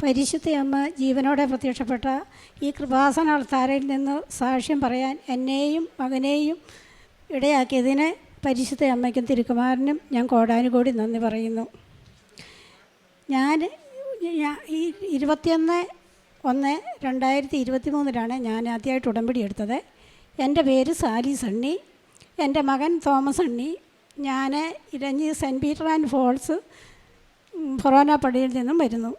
പരിശുദ്ധ അമ്മ ജീവനോടെ പ്രത്യക്ഷപ്പെട്ട ഈ കൃപാസന അൾത്താരയിൽ നിന്ന് സാക്ഷ്യം പറയാൻ എന്നെയും മകനെയും ഇടയാക്കിയതിന് പരിശുദ്ധ അമ്മയ്ക്കും തിരുക്കുമാരനും ഞാൻ കോടാനുകോടി നന്ദി പറയുന്നു. ഞാൻ ഈ 21/1/2023 ഞാൻ ആദ്യമായിട്ട് ഉടമ്പടി എടുത്തത്. എൻ്റെ പേര് സാലി സണ്ണി, എൻ്റെ മകൻ തോമസ് സണ്ണി. ഞാൻ ഇരഞ്ഞി സെൻറ്റ് പീറ്റർ ആൻഡ് ഫോൾസ് ഫൊറോന പള്ളിയിൽ നിന്നും വരുന്നു.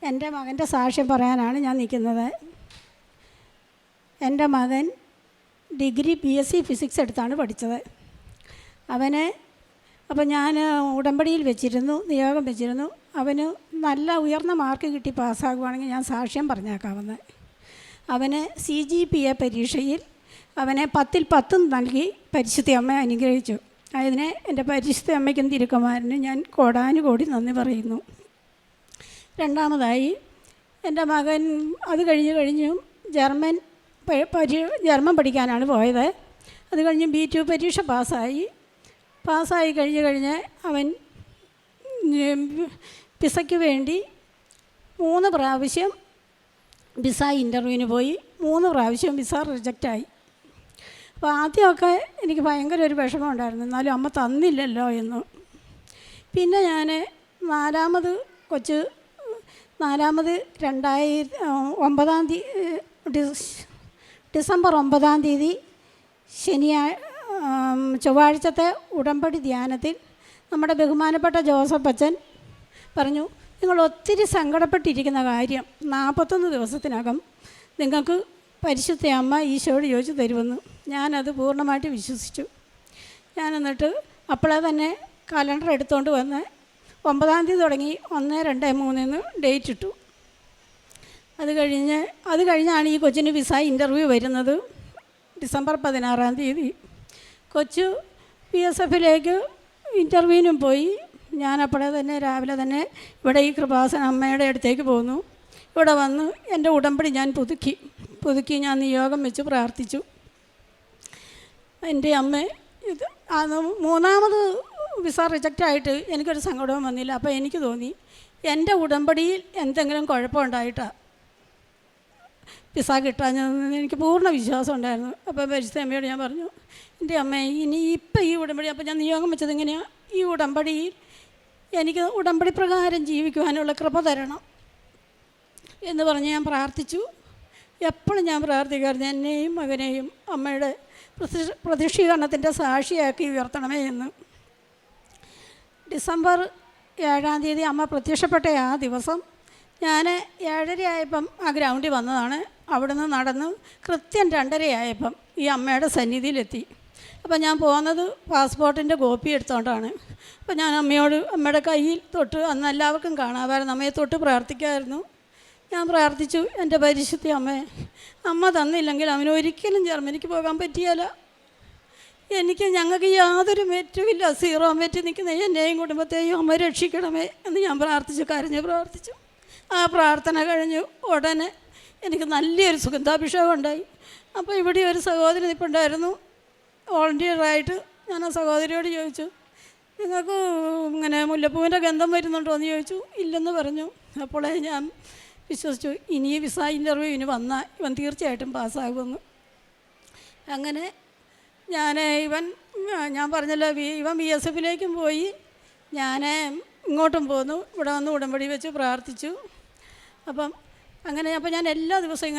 എൻ്റെ മകൻ്റെ സാക്ഷ്യം പറയാനാണ് ഞാൻ നിൽക്കുന്നത്. എൻ്റെ മകൻ ഡിഗ്രി BSc ഫിസിക്സ് എടുത്താണ് പഠിച്ചത്. അപ്പോൾ ഞാൻ ഉടമ്പടിയിൽ വെച്ചിരുന്നു, നിയോഗം വെച്ചിരുന്നു. അവന് നല്ല ഉയർന്ന മാർക്ക് കിട്ടി പാസ്സാകുവാണെങ്കിൽ ഞാൻ സാക്ഷ്യം പറഞ്ഞേക്കാവുന്നത്. അവന് CGPA പരീക്ഷയിൽ അവനെ 10ൽ 10 നൽകി പരിശുദ്ധ അമ്മ അനുഗ്രഹിച്ചു. അതിനെ എൻ്റെ പരിശുദ്ധ അമ്മയ്ക്കും തിരുക്കുമാരനും ഞാൻ കോടാനുകോടി നന്ദി പറയുന്നു. രണ്ടാമതായി എൻ്റെ മകൻ അത് കഴിഞ്ഞു ജർമ്മൻ പഠിക്കാനാണ് പോയത്. അത് കഴിഞ്ഞ് B2 പരീക്ഷ പാസ്സായി കഴിഞ്ഞ് അവൻ വിസയ്ക്ക് വേണ്ടി 3 പ്രാവശ്യം വിസ ഇൻ്റർവ്യൂവിന് പോയി. 3 പ്രാവശ്യം വിസ റിജക്റ്റായി. അപ്പോൾ ആദ്യമൊക്കെ എനിക്ക് ഭയങ്കര ഒരു വിഷമം ഉണ്ടായിരുന്നു, എന്നാലും അമ്മ തന്നില്ലല്ലോ എന്ന്. പിന്നെ ഞാൻ നാലാമത് 2009 ഡിസംബർ 9 ചൊവ്വാഴ്ചത്തെ ഉടമ്പടി ധ്യാനത്തിൽ നമ്മുടെ ബഹുമാനപ്പെട്ട ജോസഫ് അച്ഛൻ പറഞ്ഞു, നിങ്ങൾ ഒത്തിരി സങ്കടപ്പെട്ടിരിക്കുന്ന കാര്യം 41 ദിവസത്തിനകം നിങ്ങൾക്ക് പരിശുദ്ധ അമ്മ ഈശോയോട് ചോദിച്ചു തരുമെന്ന്. ഞാനത് പൂർണ്ണമായിട്ട് വിശ്വസിച്ചു. ഞാൻ എന്നിട്ട് അപ്പോഴേ തന്നെ കലണ്ടർ എടുത്തുകൊണ്ട് വന്ന് 9 തുടങ്ങി 1, 2, 3 ഡേറ്റ് ഇട്ടു. അത് കഴിഞ്ഞാണ് ഈ കൊച്ചിന് വിസ ഇൻ്റർവ്യൂ വരുന്നത്. ഡിസംബർ 16 കൊച്ചു PSFലേക്ക് ഇൻ്റർവ്യൂവിനും പോയി. ഞാൻ അപ്പോഴേ തന്നെ രാവിലെ തന്നെ ഇവിടെ ഈ കൃപാസന അമ്മയുടെ അടുത്തേക്ക് പോന്നു. ഇവിടെ വന്ന് എൻ്റെ ഉടമ്പടി ഞാൻ പുതുക്കി ഞാൻ നിയോഗം വെച്ച് പ്രാർത്ഥിച്ചു. എൻ്റെ അമ്മ മൂന്നാമത് വിസ റിജക്റ്റായിട്ട് എനിക്കൊരു സങ്കടവും വന്നില്ല. അപ്പോൾ എനിക്ക് തോന്നി എൻ്റെ ഉടമ്പടിയിൽ എന്തെങ്കിലും കുഴപ്പമുണ്ടായിട്ടാണ് വിസ കിട്ടാഞ്ഞതെന്ന് എനിക്ക് പൂർണ്ണ വിശ്വാസം ഉണ്ടായിരുന്നു. അപ്പോൾ പരിശുദ്ധ അമ്മയോട് ഞാൻ പറഞ്ഞു, എൻ്റെ അമ്മ ഇപ്പം ഈ ഉടമ്പടി, അപ്പോൾ ഞാൻ നിയോഗം വെച്ചത് എങ്ങനെയാണ്, ഈ ഉടമ്പടിയിൽ എനിക്ക് ഉടമ്പടി പ്രകാരം ജീവിക്കുവാനുള്ള കൃപ തരണം എന്ന് പറഞ്ഞ് ഞാൻ പ്രാർത്ഥിച്ചു. എപ്പോഴും ഞാൻ പ്രാർത്ഥിക്കാറുണ്ട്, എന്നെയും മകനെയും അമ്മയുടെ പ്രതീക്ഷീകരണത്തിൻ്റെ സാക്ഷിയാക്കി ഉയർത്തണമേ എന്ന്. ഡിസംബർ 7 അമ്മ പ്രത്യക്ഷപ്പെട്ട ആ ദിവസം ഞാൻ 7:30 ആയപ്പം ആ ഗ്രൗണ്ടിൽ വന്നതാണ്. അവിടുന്ന് നടന്ന് കൃത്യം 2:30 ആയപ്പം ഈ അമ്മയുടെ സന്നിധിയിലെത്തി. അപ്പോൾ ഞാൻ പോകുന്നത് പാസ്പോർട്ടിൻ്റെ കോപ്പി എടുത്തുകൊണ്ടാണ്. അപ്പോൾ ഞാൻ അമ്മയുടെ കയ്യിൽ തൊട്ട്, അന്ന് എല്ലാവർക്കും കാണാമായിരുന്നു, അമ്മയെ തൊട്ട് പ്രാർത്ഥിക്കാമായിരുന്നു. ഞാൻ പ്രാർത്ഥിച്ചു, എൻ്റെ പരിശുദ്ധ അമ്മ തന്നില്ലെങ്കിൽ അവനൊരിക്കലും ജർമ്മനിക്ക് പോകാൻ പറ്റിയല്ല. ഞങ്ങൾക്ക് യാതൊരു മെറ്റുമില്ല, 0 മെറ്റ് നിൽക്കുന്ന എന്നെയും കുടുംബത്തെയും അമ്മ രക്ഷിക്കണമേ എന്ന് ഞാൻ കരഞ്ഞ് പ്രാർത്ഥിച്ചു. ആ പ്രാർത്ഥന കഴിഞ്ഞു ഉടനെ എനിക്ക് നല്ലൊരു സുഗന്ധാഭിഷേകം ഉണ്ടായി. അപ്പോൾ ഇവിടെ ഒരു സഹോദരി നിൽപ്പുണ്ടായിരുന്നു വോളണ്ടിയറായിട്ട്. ഞാൻ ആ സഹോദരിയോട് ചോദിച്ചു, നിങ്ങൾക്ക് ഇങ്ങനെ മുല്ലപ്പൂവിൻ്റെ ഗന്ധം വരുന്നുണ്ടോ എന്ന് ചോദിച്ചു. ഇല്ലെന്ന് പറഞ്ഞു. അപ്പോഴേ ഞാൻ വിശ്വസിച്ചു, ഇനി വിസ ഇൻ്റർവ്യൂവിന് വന്നാൽ ഇവൻ തീർച്ചയായിട്ടും പാസ്സാകുമെന്ന്. അങ്ങനെ ഞാൻ പറഞ്ഞല്ലോ, ഇവൻ BSFിലേക്കും പോയി, ഞാൻ ഇങ്ങോട്ടും പോന്നു. ഇവിടെ വന്ന് ഉടമ്പടി വെച്ച് പ്രാർത്ഥിച്ചു. അപ്പോൾ ഞാൻ എല്ലാ ദിവസവും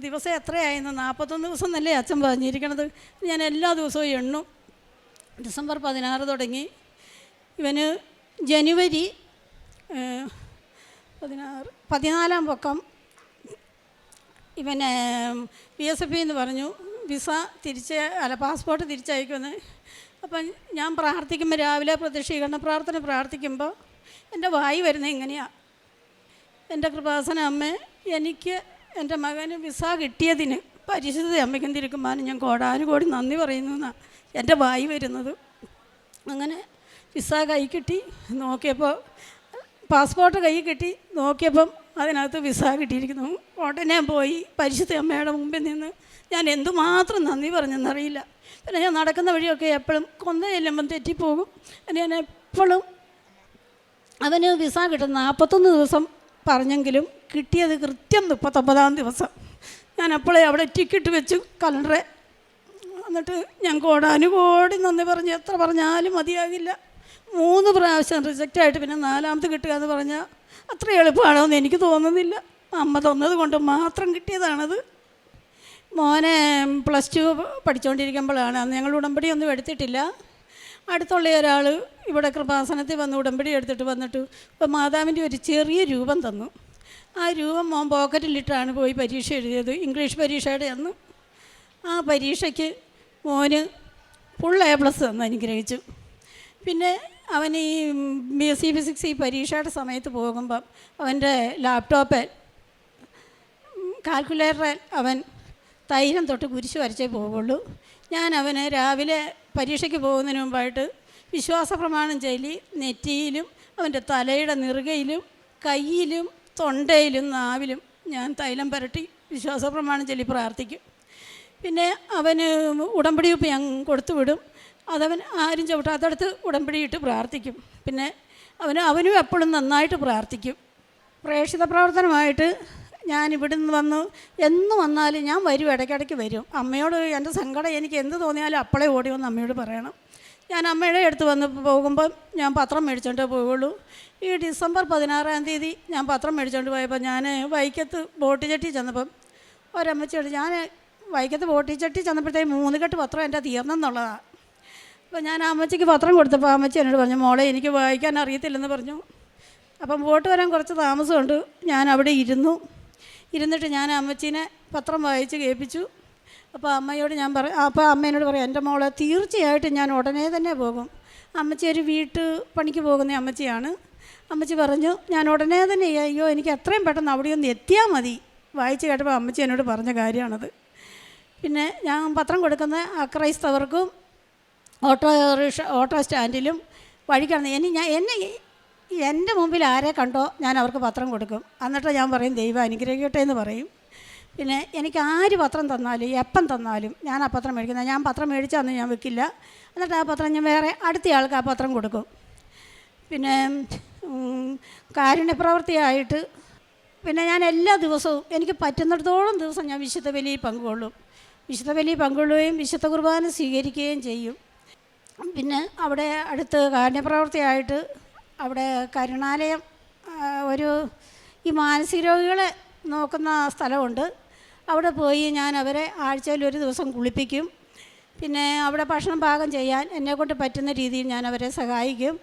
ദിവസം എത്രയായിരുന്നു, 41 ദിവസം എന്നല്ലേ അച്ഛൻ പറഞ്ഞിരിക്കണത്. ഞാൻ എല്ലാ ദിവസവും എണ്ണും. ഡിസംബർ 16 തുടങ്ങി. ഇവന് ജനുവരി 14 പൊക്കം ഇവന് PSF എന്ന് പറഞ്ഞു പാസ്പോർട്ട് തിരിച്ചയക്കുമെന്ന്. അപ്പം ഞാൻ പ്രാർത്ഥിക്കുമ്പോൾ, രാവിലെ പ്രതീക്ഷീകരണ പ്രാർത്ഥന പ്രാർത്ഥിക്കുമ്പോൾ എൻ്റെ വായി വരുന്നത് ഇങ്ങനെയാണ്, എൻ്റെ കൃപാസന അമ്മ എനിക്ക് എൻ്റെ മകന് വിസ കിട്ടിയതിന് പരിശുദ്ധ അമ്മയ്ക്കും തിരുക്കുമാരനും ഞാൻ കോടാനുകോടി നന്ദി പറയുന്നു എന്നാണ് എൻ്റെ വായി വരുന്നത്. അങ്ങനെ വിസ കൈ കിട്ടി നോക്കിയപ്പോൾ, പാസ്പോർട്ട് കൈ കിട്ടി നോക്കിയപ്പം അതിനകത്ത് വിസ കിട്ടിയിരിക്കുന്നു. ഉടനെ പോയി പരിശുദ്ധ അമ്മയുടെ മുമ്പിൽ നിന്ന് ഞാൻ എന്തുമാത്രം നന്ദി പറഞ്ഞെന്നറിയില്ല. പിന്നെ ഞാൻ നടക്കുന്ന വഴിയൊക്കെ എപ്പോഴും കൊന്ന ചെല്ലുമ്പം തെറ്റിപ്പോകും. ഞാൻ എപ്പോഴും അവന് വിസ കിട്ടുന്ന 41 ദിവസം പറഞ്ഞെങ്കിലും കിട്ടിയത് കൃത്യം 39-ാം ദിവസം. ഞാൻ അപ്പോഴേ അവിടെ ടിക്കറ്റ് വെച്ചു കലണ്ടറെ. എന്നിട്ട് ഞാൻ കോടാനുകോടി നന്ദി പറഞ്ഞ് എത്ര പറഞ്ഞാലും മതിയാകില്ല. 3 പ്രാവശ്യം റിജക്റ്റായിട്ട് പിന്നെ 4ാമത് കിട്ടുക എന്ന് പറഞ്ഞാൽ അത്ര എളുപ്പമാണോ എന്ന് എനിക്ക് തോന്നുന്നില്ല. അമ്മ തന്നത് കൊണ്ട് മാത്രം കിട്ടിയതാണത്. മോനെ +2 പഠിച്ചുകൊണ്ടിരിക്കുമ്പോഴാണ്, അന്ന് ഞങ്ങൾ ഉടമ്പടി ഒന്നും എടുത്തിട്ടില്ല. അടുത്തുള്ള ഒരാൾ ഇവിടെ കൃപാസനത്തിൽ വന്ന് ഉടമ്പടി എടുത്തിട്ട് വന്നിട്ട് ഇപ്പോൾ മാതാവിൻ്റെ ഒരു ചെറിയ രൂപം തന്നു. ആ രൂപം മോൻ പോക്കറ്റിലിട്ടാണ് പോയി പരീക്ഷ എഴുതിയത്, ഇംഗ്ലീഷ് പരീക്ഷയുടെ അന്ന്. ആ പരീക്ഷയ്ക്ക് മോന് ഫുൾ A+ തന്ന് അനുഗ്രഹിച്ചു. പിന്നെ അവൻ ഈ BSc ഫിസിക്സ് ഈ പരീക്ഷയുടെ സമയത്ത് പോകുമ്പം അവൻ്റെ ലാപ്ടോപ്പിൽ കാൽക്കുലേറ്ററിൽ അവൻ തൈലം തൊട്ട് കുരിശ് വരച്ചേ പോവുള്ളൂ. ഞാൻ അവന് രാവിലെ പരീക്ഷയ്ക്ക് പോകുന്നതിന് മുമ്പായിട്ട് വിശ്വാസ പ്രമാണം ചൊല്ലി നെറ്റിയിലും അവൻ്റെ തലയുടെ നെറുകയിലും കയ്യിലും തൊണ്ടയിലും നാവിലും ഞാൻ തൈലം പുരട്ടി വിശ്വാസ പ്രമാണം ചൊല്ലി പ്രാർത്ഥിക്കും. പിന്നെ അവന് ഉടമ്പടി ഉപ്പ് ഞാൻ കൊടുത്തു വിടും. അതവൻ ആരും ചവിട്ടാത്തടുത്ത് ഉടമ്പടിയിട്ട് പ്രാർത്ഥിക്കും. പിന്നെ അവനും എപ്പോഴും നന്നായിട്ട് പ്രാർത്ഥിക്കും. പ്രേക്ഷിത പ്രവർത്തനമായിട്ട് ഞാൻ ഇവിടുന്ന് വന്നു എന്ന് വന്നാലും ഞാൻ വരും, ഇടയ്ക്കിടയ്ക്ക് വരും. അമ്മയോട് എൻ്റെ സങ്കടം എനിക്ക് എന്ത് തോന്നിയാലും അപ്പോഴേ ഓടി വന്ന് അമ്മയോട് പറയണം. ഞാൻ അമ്മയുടെ അടുത്ത് വന്ന് പോകുമ്പം ഞാൻ പത്രം മേടിച്ചുകൊണ്ടേ പോവുള്ളൂ. ഈ ഡിസംബർ 16-ാം തീയതി ഞാൻ പത്രം മേടിച്ചുകൊണ്ട് പോയപ്പോൾ ഞാൻ വൈക്കത്ത് ബോട്ടിച്ചട്ടി ചെന്നപ്പം ഒരമ്മച്ചിയോട്, ഞാൻ വൈക്കത്ത് ബോട്ടിച്ചട്ടി ചെന്നപ്പോഴത്തേക്ക് 3 കെട്ട് പത്രം എൻ്റെ തീർന്നെന്നുള്ളതാണ്. അപ്പോൾ ഞാൻ ആ അമ്മച്ചിക്ക് പത്രം കൊടുത്തപ്പോൾ അമ്മച്ചി എന്നോട് പറഞ്ഞു, മോളെ എനിക്ക് വായിക്കാൻ അറിയത്തില്ലെന്ന് പറഞ്ഞു. അപ്പം ബോട്ട് വരാൻ കുറച്ച് താമസമുണ്ട്. ഞാൻ അവിടെ ഇരുന്നിട്ട് ഞാൻ അമ്മച്ചീനെ പത്രം വായിച്ച് കേൾപ്പിച്ചു. അപ്പോൾ അമ്മയോട് ഞാൻ അപ്പോൾ അമ്മ എന്നോട് പറയാം, എൻ്റെ മോളെ തീർച്ചയായിട്ടും ഞാൻ ഉടനെ തന്നെ പോകും. അമ്മച്ചി ഒരു വീട്ടു പണിക്ക് പോകുന്ന അമ്മച്ചിയാണ്. അമ്മച്ചി പറഞ്ഞു, ഞാൻ ഉടനെ തന്നെ, അയ്യോ എനിക്ക് എത്രയും പെട്ടെന്ന് അവിടെ ഒന്ന് എത്തിയാൽ മതി. വായിച്ച് കേട്ടപ്പോൾ അമ്മച്ചി എന്നോട് പറഞ്ഞ കാര്യമാണത്. പിന്നെ ഞാൻ പത്രം കൊടുക്കുന്ന അക്രൈസ്തവർക്കും ഓട്ടോ സ്റ്റാൻഡിലും വഴിക്കാണ് എൻ്റെ മുമ്പിൽ ആരെ കണ്ടോ ഞാൻ അവർക്ക് പത്രം കൊടുക്കും. എന്നിട്ട് ഞാൻ പറയും ദൈവം അനുഗ്രഹിക്കട്ടെ എന്ന് പറയും. പിന്നെ എനിക്ക് ആര് പത്രം തന്നാലും എപ്പം തന്നാലും ഞാൻ ആ പത്രം മേടിക്കുന്നത്. ഞാൻ പത്രം മേടിച്ചാന്ന് ഞാൻ വെക്കില്ല. എന്നിട്ട് ആ പത്രം ഞാൻ വേറെ അടുത്തയാൾക്ക് ആ പത്രം കൊടുക്കും. പിന്നെ കാരുണ്യപ്രവൃത്തിയായിട്ട് പിന്നെ ഞാൻ എല്ലാ ദിവസവും എനിക്ക് പറ്റുന്നിടത്തോളം ദിവസം ഞാൻ വിശുദ്ധ ബലിയിൽ പങ്കുകൊള്ളും. വിശുദ്ധ ബലിയിൽ പങ്കുകൊള്ളുകയും വിശുദ്ധ കുർബാന സ്വീകരിക്കുകയും ചെയ്യും. പിന്നെ അവിടെ അടുത്ത് കാരുണ്യപ്രവൃത്തിയായിട്ട് അവിടെ കരുണാലയം ഈ മാനസിക രോഗികളെ നോക്കുന്ന സ്ഥലമുണ്ട്. അവിടെ പോയി ഞാൻ അവരെ ആഴ്ചയിൽ ഒരു ദിവസം കുളിപ്പിക്കും. പിന്നെ അവിടെ ഭക്ഷണം പാകം ചെയ്യാൻ എന്നെക്കൊണ്ട് പറ്റുന്ന രീതിയിൽ ഞാൻ അവരെ സഹായിക്കും.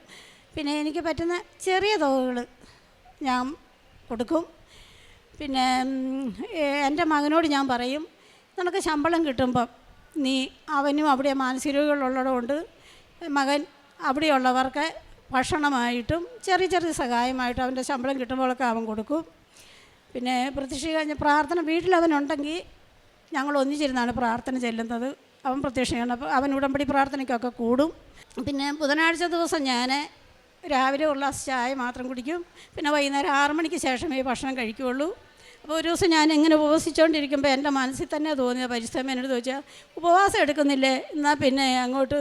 പിന്നെ എനിക്ക് പറ്റുന്ന ചെറിയ തുകകൾ ഞാൻ കൊടുക്കും. പിന്നെ എൻ്റെ മകനോട് ഞാൻ പറയും, നിനക്ക് ശമ്പളം കിട്ടുമ്പം അവനും അവിടെ മാനസിക രോഗികളുള്ളതുകൊണ്ട് മകൻ അവിടെയുള്ളവർക്ക് ഭക്ഷണമായിട്ടും ചെറിയ ചെറിയ സഹായമായിട്ടും അവൻ്റെ ശമ്പളം കിട്ടുമ്പോഴൊക്കെ അവൻ കൊടുക്കും. പിന്നെ പ്രത്യക്ഷ കഴിഞ്ഞ പ്രാർത്ഥന വീട്ടിലവനുണ്ടെങ്കിൽ ഞങ്ങൾ ഒന്നിച്ചിരുന്നാണ് പ്രാർത്ഥന ചെല്ലുന്നത്. അവൻ പ്രത്യക്ഷമാണ്. അപ്പോൾ അവൻ ഉടമ്പടി പ്രാർത്ഥനയ്ക്കൊക്കെ കൂടും. പിന്നെ ബുധനാഴ്ച ദിവസം ഞാൻ രാവിലെ ഉള്ള ചായ മാത്രം കുടിക്കും. പിന്നെ വൈകുന്നേരം 6 മണിക്ക് ശേഷമേ ഭക്ഷണം കഴിക്കുകയുള്ളൂ. അപ്പോൾ ഒരു ദിവസം ഞാൻ ഇങ്ങനെ ഉപവസിച്ചുകൊണ്ടിരിക്കുമ്പോൾ എൻ്റെ മനസ്സിൽ തന്നെ തോന്നിയ പരിസ്ഥിതി എന്നോട് ചോദിച്ചാൽ, ഉപവാസം എടുക്കുന്നില്ലേ, എന്നാൽ പിന്നെ അങ്ങോട്ട്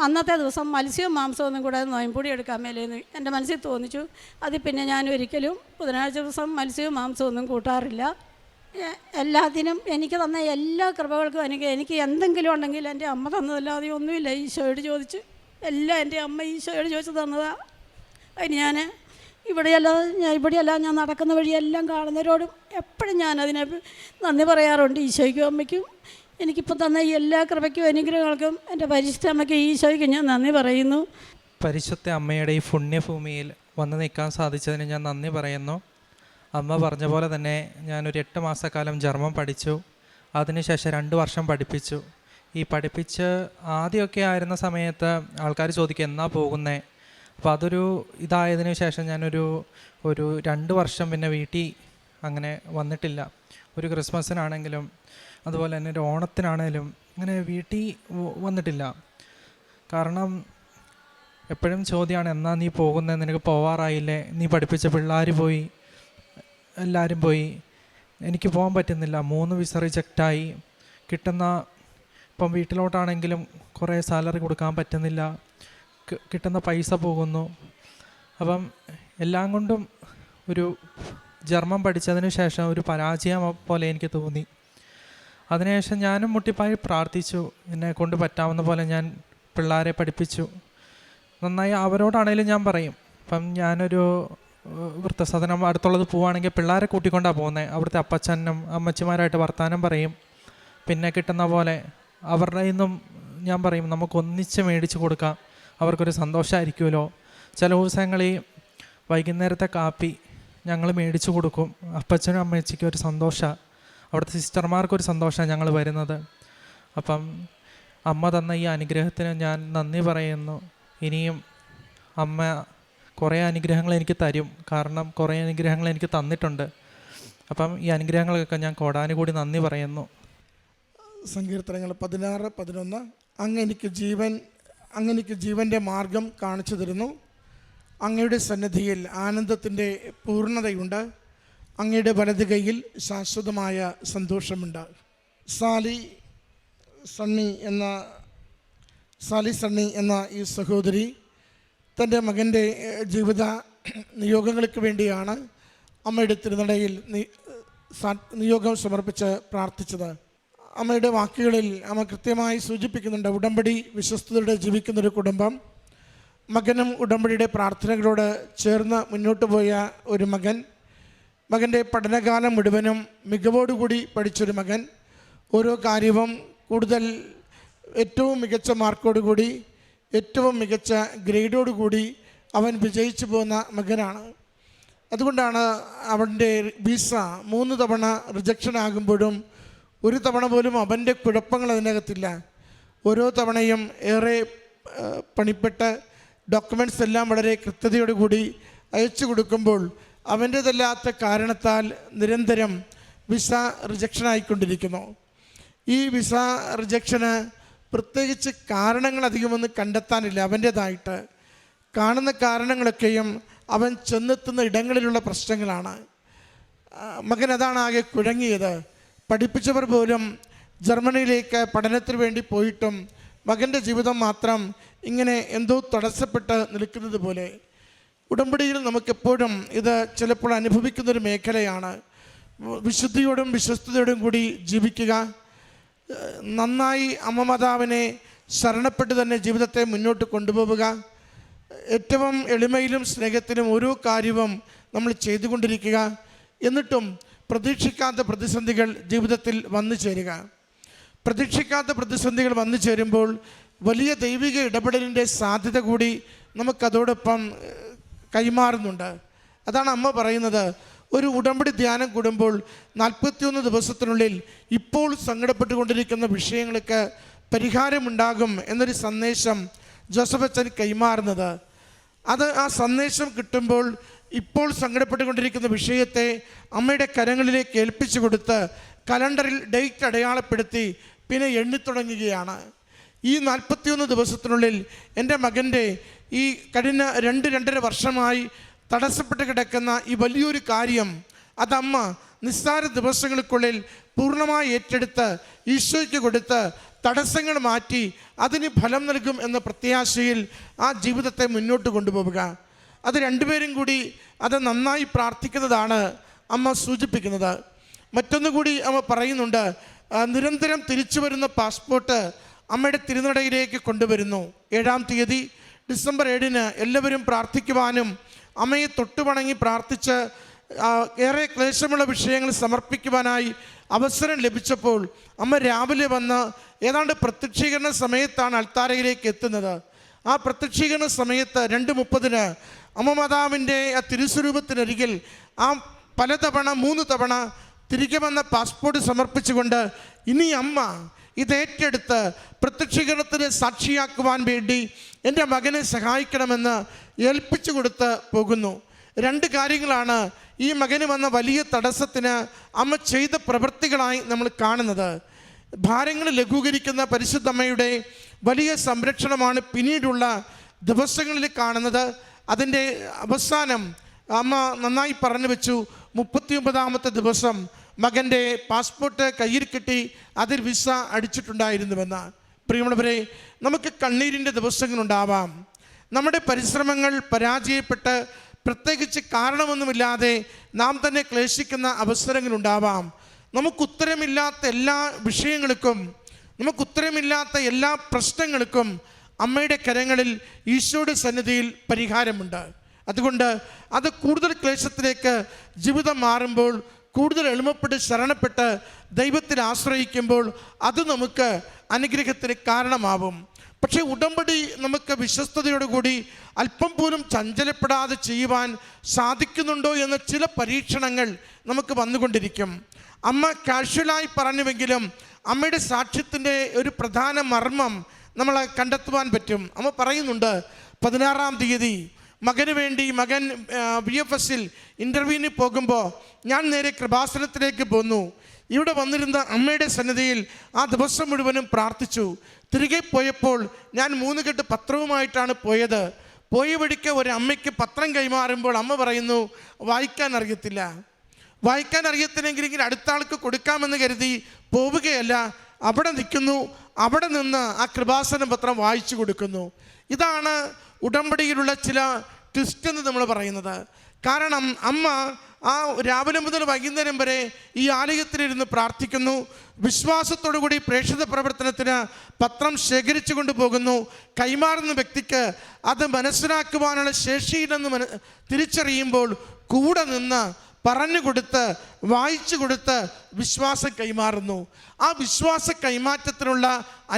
അന്നത്തെ ദിവസം മത്സ്യവും മാംസവും ഒന്നും കൂടെ നോയമ്പൂടി എടുക്കാൻ മേലേന്ന് എൻ്റെ മനസ്സിൽ തോന്നിച്ചു. അതിൽ പിന്നെ ഞാൻ ഒരിക്കലും ബുധനാഴ്ച ദിവസം മത്സ്യവും മാംസവും ഒന്നും കൂട്ടാറില്ല. എല്ലാത്തിനും എനിക്ക് തന്ന എല്ലാ കൃപകൾക്കും എനിക്ക് എന്തെങ്കിലും ഉണ്ടെങ്കിൽ എൻ്റെ അമ്മ തന്നതല്ലാതെ ഒന്നുമില്ല. ഈശോയോട് ചോദിച്ച് എല്ലാം എൻ്റെ അമ്മ ഈശോയോട് ചോദിച്ച് തന്നതാണ്. അതിന് ഞാൻ ഇവിടെയല്ല ഞാൻ നടക്കുന്ന വഴിയെല്ലാം കാണുന്നവരോടും എപ്പോഴും ഞാനതിനെ നന്ദി പറയാറുണ്ട്. ഈശോയ്ക്കും അമ്മയ്ക്കും എനിക്കിപ്പോൾ തന്ന എല്ലാ കൃപയ്ക്കും അനുഗ്രഹങ്ങൾക്കും എൻ്റെ പരിശുദ്ധ അമ്മയ്ക്ക് ഈശോയ്ക്ക് ഞാൻ നന്ദി പറയുന്നു. പരിശുദ്ധ അമ്മയുടെ ഈ പുണ്യഭൂമിയിൽ വന്ന് നിൽക്കാൻ സാധിച്ചതിന് ഞാൻ നന്ദി പറയുന്നു. അമ്മ പറഞ്ഞ പോലെ തന്നെ ഞാനൊരു 8 മാസക്കാലം ജർമ്മൻ പഠിച്ചു. അതിനുശേഷം 2 വർഷം പഠിപ്പിച്ചു. ഈ പഠിപ്പിച്ച് ആദ്യമൊക്കെ ആയിരുന്ന സമയത്ത് ആൾക്കാർ ചോദിക്കും എന്നാ പോകുന്നേ. അപ്പോൾ അതൊരു ഇതായതിനു ശേഷം ഞാനൊരു 2 വർഷം പിന്നെ വീട്ടിൽ അങ്ങനെ വന്നിട്ടില്ല. ഒരു ക്രിസ്മസിനാണെങ്കിലും അതുപോലെ തന്നെ ഒരു ഓണത്തിനാണേലും അങ്ങനെ വീട്ടിൽ വന്നിട്ടില്ല. കാരണം എപ്പോഴും ചോദ്യമാണ്, എന്നാ നീ പോകുന്നത്, നിനക്ക് പോവാറായില്ലേ, നീ പഠിപ്പിച്ച പിള്ളേർ പോയി, എല്ലാവരും പോയി, എനിക്ക് പോകാൻ പറ്റുന്നില്ല. 3 വിസ റിജക്റ്റായി. ഇപ്പം വീട്ടിലോട്ടാണെങ്കിലും കുറേ സാലറി കൊടുക്കാൻ പറ്റുന്നില്ല, കിട്ടുന്ന പൈസ പോകുന്നു. അപ്പം എല്ലാം കൊണ്ടും ഒരു ജർമ്മം പഠിച്ചതിന് ശേഷം ഒരു പരാജയം പോലെ എനിക്ക് തോന്നി. അതിനുശേഷം ഞാനും മുട്ടിപ്പായി പ്രാർത്ഥിച്ചു. എന്നെ കൊണ്ട് പറ്റാവുന്ന പോലെ ഞാൻ പിള്ളേരെ പഠിപ്പിച്ചു. നന്നായി അവരോടാണേലും ഞാൻ പറയും. അപ്പം ഞാനൊരു വൃദ്ധസദനം അടുത്തുള്ളത് പോവുകയാണെങ്കിൽ പിള്ളേരെ കൂട്ടിക്കൊണ്ടാണ് പോകുന്നത്. അവിടുത്തെ അപ്പച്ചനും അമ്മച്ചിമാരായിട്ട് വർത്താനം പറയും. പിന്നെ കിട്ടുന്ന പോലെ അവരുടെ നിന്നും ഞാൻ പറയും, നമുക്കൊന്നിച്ച് മേടിച്ച് കൊടുക്കാം, അവർക്കൊരു സന്തോഷമായിരിക്കുമല്ലോ. ചില ദിവസങ്ങളിൽ വൈകുന്നേരത്തെ കാപ്പി ഞങ്ങൾ മേടിച്ചു കൊടുക്കും. അപ്പച്ചനും അമ്മച്ചിക്കും ഒരു സന്തോഷമാണ്, അവിടുത്തെ സിസ്റ്റർമാർക്കൊരു സന്തോഷമാണ് ഞങ്ങൾ വരുന്നത്. അപ്പം അമ്മ തന്ന ഈ അനുഗ്രഹത്തിന് ഞാൻ നന്ദി പറയുന്നു. ഇനിയും അമ്മ കുറേ അനുഗ്രഹങ്ങൾ എനിക്ക് തരും, കാരണം കുറേ അനുഗ്രഹങ്ങൾ എനിക്ക് തന്നിട്ടുണ്ട്. അപ്പം ഈ അനുഗ്രഹങ്ങൾക്കൊക്കെ ഞാൻ കോടാനുകൂടി നന്ദി പറയുന്നു. സങ്കീർത്തനങ്ങൾ 16:11 അങ്ങെനിക്ക് ജീവൻ്റെ മാർഗം കാണിച്ചു തരുന്നു. അങ്ങയുടെ സന്നിധിയിൽ ആനന്ദത്തിൻ്റെ പൂർണ്ണതയുണ്ട്. അങ്ങയുടെ വലത് കൈയിൽ ശാശ്വതമായ സന്തോഷമുണ്ട്. സാലി സണ്ണി എന്ന ഈ സഹോദരി തൻ്റെ മകൻ്റെ ജീവിത നിയോഗങ്ങൾക്ക് വേണ്ടിയാണ് അമ്മയുടെ തിരുനടയിൽ നിയോഗം സമർപ്പിച്ച് പ്രാർത്ഥിച്ചത്. അമ്മയുടെ വാക്കുകളിൽ അമ്മ കൃത്യമായി സൂചിപ്പിക്കുന്നുണ്ട്, ഉടമ്പടി വിശ്വസ്തയോടെ ജീവിക്കുന്നൊരു കുടുംബം. മകനും ഉടമ്പടിയുടെ പ്രാർത്ഥനകളോട് ചേർന്ന് മുന്നോട്ട് പോയ ഒരു മകൻ്റെ പഠനകാലം മുഴുവനും മികവോടുകൂടി പഠിച്ചൊരു മകൻ. ഓരോ കാര്യവും കൂടുതൽ ഏറ്റവും മികച്ച മാർക്കോടുകൂടി, ഏറ്റവും മികച്ച ഗ്രേഡോടുകൂടി അവൻ വിജയിച്ചു പോകുന്ന മകനാണ്. അതുകൊണ്ടാണ് അവൻ്റെ വിസ 3 തവണ റിജക്ഷൻ ആകുമ്പോഴും ഒരു തവണ പോലും അവൻ്റെ കുഴപ്പങ്ങൾ അതിനകത്തില്ല. ഓരോ തവണയും ഏറെ പണിപ്പെട്ട് ഡോക്യുമെൻറ്റ്സ് എല്ലാം വളരെ കൃത്യതയോടുകൂടി അയച്ചു കൊടുക്കുമ്പോൾ അവൻ്റേതല്ലാത്ത കാരണത്താൽ നിരന്തരം വിസ റിജക്ഷൻ ആയിക്കൊണ്ടിരിക്കുന്നു. ഈ വിസ റിജക്ഷന് പ്രത്യേകിച്ച് കാരണങ്ങൾ അധികമൊന്നും കണ്ടെത്താനില്ല. അവൻ്റേതായിട്ട് കാണുന്ന കാരണങ്ങളൊക്കെയും അവൻ ചെന്നെത്തുന്ന ഇടങ്ങളിലുള്ള പ്രശ്നങ്ങളാണ്. മകൻ അതാണ് ആകെ കുഴങ്ങിയത്. പഠിപ്പിച്ചവർ പോലും ജർമ്മനിയിലേക്ക് പഠനത്തിന് വേണ്ടി പോയിട്ടും മകൻ്റെ ജീവിതം മാത്രം ഇങ്ങനെ എന്തോ തടസ്സപ്പെട്ട് നിൽക്കുന്നത് പോലെ. ഉടമ്പടിയിൽ നമുക്കെപ്പോഴും ഇത് ചിലപ്പോൾ അനുഭവിക്കുന്നൊരു മേഖലയാണ്. വിശുദ്ധിയോടും വിശ്വസ്തയോടും കൂടി ജീവിക്കുക, നന്നായി അമ്മമാതാവിനെ ശരണപ്പെട്ട് തന്നെ ജീവിതത്തെ മുന്നോട്ട് കൊണ്ടുപോവുക, ഏറ്റവും എളിമയിലും സ്നേഹത്തിലും ഓരോ കാര്യവും നമ്മൾ ചെയ്തുകൊണ്ടിരിക്കുക. എന്നിട്ടും പ്രതീക്ഷിക്കാത്ത പ്രതിസന്ധികൾ ജീവിതത്തിൽ വന്നു ചേരുക. പ്രതീക്ഷിക്കാത്ത പ്രതിസന്ധികൾ വന്നു ചേരുമ്പോൾ വലിയ ദൈവിക ഇടപെടലിൻ്റെ സാധ്യത കൂടി നമുക്കതോടൊപ്പം കൈമാറുന്നുണ്ട്. അതാണ് അമ്മ പറയുന്നത്, ഒരു ഉടമ്പടി ധ്യാനം കൂടുമ്പോൾ 41 ദിവസത്തിനുള്ളിൽ ഇപ്പോൾ സങ്കടപ്പെട്ടുകൊണ്ടിരിക്കുന്ന വിഷയങ്ങൾക്ക് പരിഹാരമുണ്ടാകും എന്നൊരു സന്ദേശം ജോസഫ് അച്ഛൻ കൈമാറുന്നത്. ആ സന്ദേശം കിട്ടുമ്പോൾ ഇപ്പോൾ സങ്കടപ്പെട്ടുകൊണ്ടിരിക്കുന്ന വിഷയത്തെ അമ്മയുടെ കരങ്ങളിലേക്ക് ഏൽപ്പിച്ചു കൊടുത്ത് കലണ്ടറിൽ ഡേറ്റ് അടയാളപ്പെടുത്തി പിന്നെ എണ്ണിത്തുടങ്ങുകയാണ്. ഈ 41 ദിവസത്തിനുള്ളിൽ എൻ്റെ മകൻ്റെ ഈ കഴിഞ്ഞ 2-2.5 വർഷമായി തടസ്സപ്പെട്ട് കിടക്കുന്ന ഈ വലിയൊരു കാര്യം അതമ്മ നിസ്സാര ദിവസങ്ങൾക്കുള്ളിൽ പൂർണ്ണമായി ഏറ്റെടുത്ത് ഈശോയ്ക്ക് കൊടുത്ത് തടസ്സങ്ങൾ മാറ്റി അതിന് ഫലം നൽകും എന്ന പ്രത്യാശയിൽ ആ ജീവിതത്തെ മുന്നോട്ട് കൊണ്ടുപോവുക. അത് രണ്ടുപേരും കൂടി അത് നന്നായി പ്രാർത്ഥിക്കുന്നതാണ് അമ്മ സൂചിപ്പിക്കുന്നത്. മറ്റൊന്നുകൂടി അമ്മ പറയുന്നുണ്ട്, നിരന്തരം തിരിച്ചു വരുന്ന പാസ്പോർട്ട് അമ്മയുടെ തിരുനടയിലേക്ക് കൊണ്ടുവരുന്നു. 7-ാം തീയതി ഡിസംബർ 7-ന് എല്ലാവരും പ്രാർത്ഥിക്കുവാനും അമ്മയെ തൊട്ടുവണങ്ങി പ്രാർത്ഥിച്ച് ഏറെ ക്ലേശമുള്ള വിഷയങ്ങൾ സമർപ്പിക്കുവാനായി അവസരം ലഭിച്ചപ്പോൾ അമ്മ രാവിലെ വന്ന് ഏതാണ്ട് പ്രത്യക്ഷീകരണ സമയത്താണ് അൾത്താരയിലേക്ക് എത്തുന്നത്. ആ പ്രത്യക്ഷീകരണ സമയത്ത് 2:30-ന് അമ്മ മാതാവിൻ്റെ ആ തിരുസ്വരൂപത്തിനരികിൽ ആ 3 തവണ തിരികെ വന്ന പാസ്പോർട്ട് സമർപ്പിച്ചുകൊണ്ട് ഇനി അമ്മ ഇതേറ്റെടുത്ത് പ്രത്യക്ഷീകരണത്തിന് സാക്ഷിയാക്കുവാൻ വേണ്ടി എൻ്റെ മകനെ സഹായിക്കണമെന്ന് ഏൽപ്പിച്ചു കൊടുത്ത് പോകുന്നു. 2 കാര്യങ്ങളാണ് ഈ മകന് വന്ന വലിയ തടസ്സത്തിന് അമ്മ ചെയ്ത പ്രവൃത്തികളായി നമ്മൾ കാണുന്നത്. ഭാരങ്ങൾ ലഘൂകരിക്കുന്ന പരിശുദ്ധമ്മയുടെ വലിയ സംരക്ഷണമാണ് പിന്നീടുള്ള ദിവസങ്ങളിൽ കാണുന്നത്. അതിൻ്റെ അവസാനം അമ്മ നന്നായി പറഞ്ഞു വെച്ചു, 39-ാമത്തെ ദിവസം മകൻ്റെ പാസ്പോർട്ട് കയ്യിൽ കിട്ടി, അതിൽ വിസ അടിച്ചിട്ടുണ്ടായിരുന്നുവെന്ന്. പ്രിയമുള്ളവരെ, നമുക്ക് കണ്ണീരിൻ്റെ ദിവസങ്ങളുണ്ടാവാം, നമ്മുടെ പരിശ്രമങ്ങൾ പരാജയപ്പെട്ട് പ്രത്യേകിച്ച് കാരണമൊന്നുമില്ലാതെ നാം തന്നെ ക്ലേശിക്കുന്ന അവസരങ്ങളുണ്ടാവാം. നമുക്കുത്തരമില്ലാത്ത എല്ലാ വിഷയങ്ങൾക്കും, നമുക്കുത്തരമില്ലാത്ത എല്ലാ പ്രശ്നങ്ങൾക്കും അമ്മയുടെ കരങ്ങളിൽ ഈശോയുടെ സന്നിധിയിൽ പരിഹാരമുണ്ട്. അതുകൊണ്ട് അത് കൂടുതൽ ക്ലേശത്തിലേക്ക് ജീവിതം മാറുമ്പോൾ, കൂടുതൽ എളിമപ്പെട്ട് ശരണപ്പെട്ട് ദൈവത്തിൽ ആശ്രയിക്കുമ്പോൾ അത് നമുക്ക് അനുഗ്രഹത്തിന് കാരണമാവും. പക്ഷേ ഉടമ്പടി നമുക്ക് വിശ്വസ്തയോടുകൂടി അല്പം പോലും ചഞ്ചലപ്പെടാതെ ചെയ്യുവാൻ സാധിക്കുന്നുണ്ടോ എന്ന ചില പരീക്ഷണങ്ങൾ നമുക്ക് വന്നുകൊണ്ടിരിക്കും. അമ്മ കാഷ്വലായി പറഞ്ഞുവെങ്കിലും അമ്മയുടെ സാക്ഷ്യത്തിൻ്റെ ഒരു പ്രധാന മർമ്മം നമ്മൾ കണ്ടെത്തുവാൻ പറ്റും. അമ്മ പറയുന്നുണ്ട്, 16-ാം തീയതി മകന് വേണ്ടി മകൻ VFSൽ ഇൻ്റർവ്യൂവിന് പോകുമ്പോൾ ഞാൻ നേരെ കൃപാസനത്തിലേക്ക് പോന്നു. ഇവിടെ വന്നിരുന്ന അമ്മയുടെ സന്നിധിയിൽ ആ ദിവസം മുഴുവനും പ്രാർത്ഥിച്ചു. തിരികെ പോയപ്പോൾ ഞാൻ 3 കെട്ട് പത്രവുമായിട്ടാണ് പോയത്. പോയ വഴിക്ക് ഒരു അമ്മയ്ക്ക് പത്രം കൈമാറുമ്പോൾ അമ്മ പറയുന്നു, വായിക്കാൻ അറിയത്തില്ലെങ്കിൽ ഇങ്ങനെ അടുത്ത ആൾക്ക് കൊടുക്കാമെന്ന് കരുതി പോവുകയല്ല, അവിടെ നിൽക്കുന്നു. അവിടെ നിന്ന് ആ കൃപാസന പത്രം വായിച്ചു കൊടുക്കുന്നു. ഇതാണ് ഉടമ്പടിയിലുള്ള ചില ട്വിസ്റ്റ് എന്ന് നമ്മൾ പറയുന്നത്. കാരണം അമ്മ ആ രാവിലെ മുതൽ വൈകുന്നേരം വരെ ഈ ആലയത്തിലിരുന്ന് പ്രാർത്ഥിക്കുന്നു. വിശ്വാസത്തോടു കൂടി പ്രേക്ഷിത പ്രവർത്തനത്തിന് പത്രം ശേഖരിച്ചു കൊണ്ടുപോകുന്നു. കൈമാറുന്ന വ്യക്തിക്ക് അത് മനസ്സിലാക്കുവാനുള്ള ശേഷിയില്ലെന്ന് തിരിച്ചറിയുമ്പോൾ കൂടെ നിന്ന് പറഞ്ഞു കൊടുത്ത് വായിച്ചു കൊടുത്ത് വിശ്വാസം കൈമാറുന്നു. ആ വിശ്വാസ കൈമാറ്റത്തിനുള്ള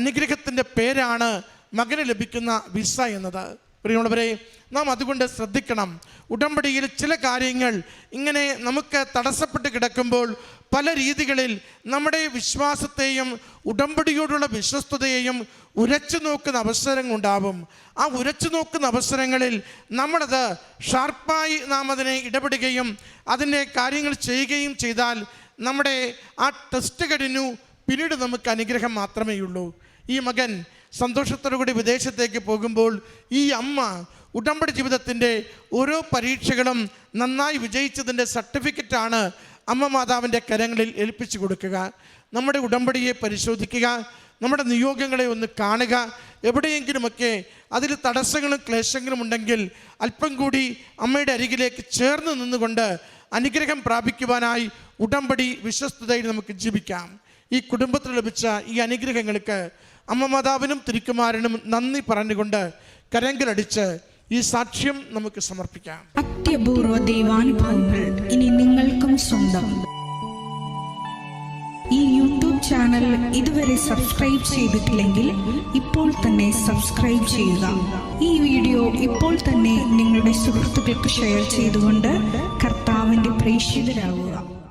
അനുഗ്രഹത്തിൻ്റെ പേരാണ് മകന് ലഭിക്കുന്ന വിസ എന്നത്. പ്രിയമുള്ളവരെ, നാം അതുകൊണ്ട് ശ്രദ്ധിക്കണം. ഉടമ്പടിയിൽ ചില കാര്യങ്ങൾ ഇങ്ങനെ നമുക്ക് തടസ്സപ്പെട്ട് കിടക്കുമ്പോൾ പല രീതികളിൽ നമ്മുടെ വിശ്വാസത്തെയും ഉടമ്പടിയോടുള്ള വിശ്വസ്തതയെയും ഉരച്ചു നോക്കുന്ന അവസരങ്ങളുണ്ടാവും. ആ ഉരച്ചു നോക്കുന്ന അവസരങ്ങളിൽ നമ്മളത് ഷാർപ്പായി നാം അതിനെ ഇടപെടുകയും അതിൻ്റെ കാര്യങ്ങൾ ചെയ്യുകയും ചെയ്താൽ നമ്മുടെ ആ ടെസ്റ്റ് കഴിഞ്ഞു, പിന്നീട് നമുക്ക് അനുഗ്രഹം മാത്രമേ ഉള്ളൂ. ഈ മകൻ സന്തോഷത്തോടു കൂടി വിദേശത്തേക്ക് പോകുമ്പോൾ ഈ അമ്മ ഉടമ്പടി ജീവിതത്തിൻ്റെ ഓരോ പരീക്ഷകളും നന്നായി വിജയിച്ചതിൻ്റെ സർട്ടിഫിക്കറ്റാണ് അമ്മ മാതാവിൻ്റെ കരങ്ങളിൽ ഏൽപ്പിച്ചു കൊടുക്കുക. നമ്മുടെ ഉടമ്പടിയെ പരിശോധിക്കുക, നമ്മുടെ നിയോഗങ്ങളെ ഒന്ന് കാണുക. എവിടെയെങ്കിലുമൊക്കെ അതിൽ തടസ്സങ്ങളും ക്ലേശങ്ങളും ഉണ്ടെങ്കിൽ അല്പം കൂടി അമ്മയുടെ അരികിലേക്ക് ചേർന്ന് നിന്നുകൊണ്ട് അനുഗ്രഹം പ്രാപിക്കുവാനായി ഉടമ്പടി വിശ്വസ്തതയിൽ നമുക്ക് ജീവിക്കാം. ഈ കുടുംബത്തിൽ ലഭിച്ച ഈ അനുഗ്രഹങ്ങൾക്ക് അമ്മ മാതാവിനും തിരുക്കുമാരനും നന്ദി പറഞ്ഞുകൊണ്ട് കരങ്ങളടിച്ച് ഈ സാക്ഷ്യം നമുക്ക് സമർപ്പിക്കാം. അത്യപൂർവ ദൈവാനുഭവങ്ങൾ ഇനി നിങ്ങൾക്കും സ്വന്തം. ഈ യൂട്യൂബ് ചാനൽ ഇതുവരെ സബ്സ്ക്രൈബ് ചെയ്തിട്ടില്ലെങ്കിൽ ഇപ്പോൾ തന്നെ സബ്സ്ക്രൈബ് ചെയ്യുക. ഈ വീഡിയോ ഇപ്പോൾ തന്നെ നിങ്ങളുടെ സുഹൃത്തുക്കൾക്ക് ഷെയർ ചെയ്തുകൊണ്ട് കർത്താവിൻ്റെ പ്രേക്ഷിതരാകുക.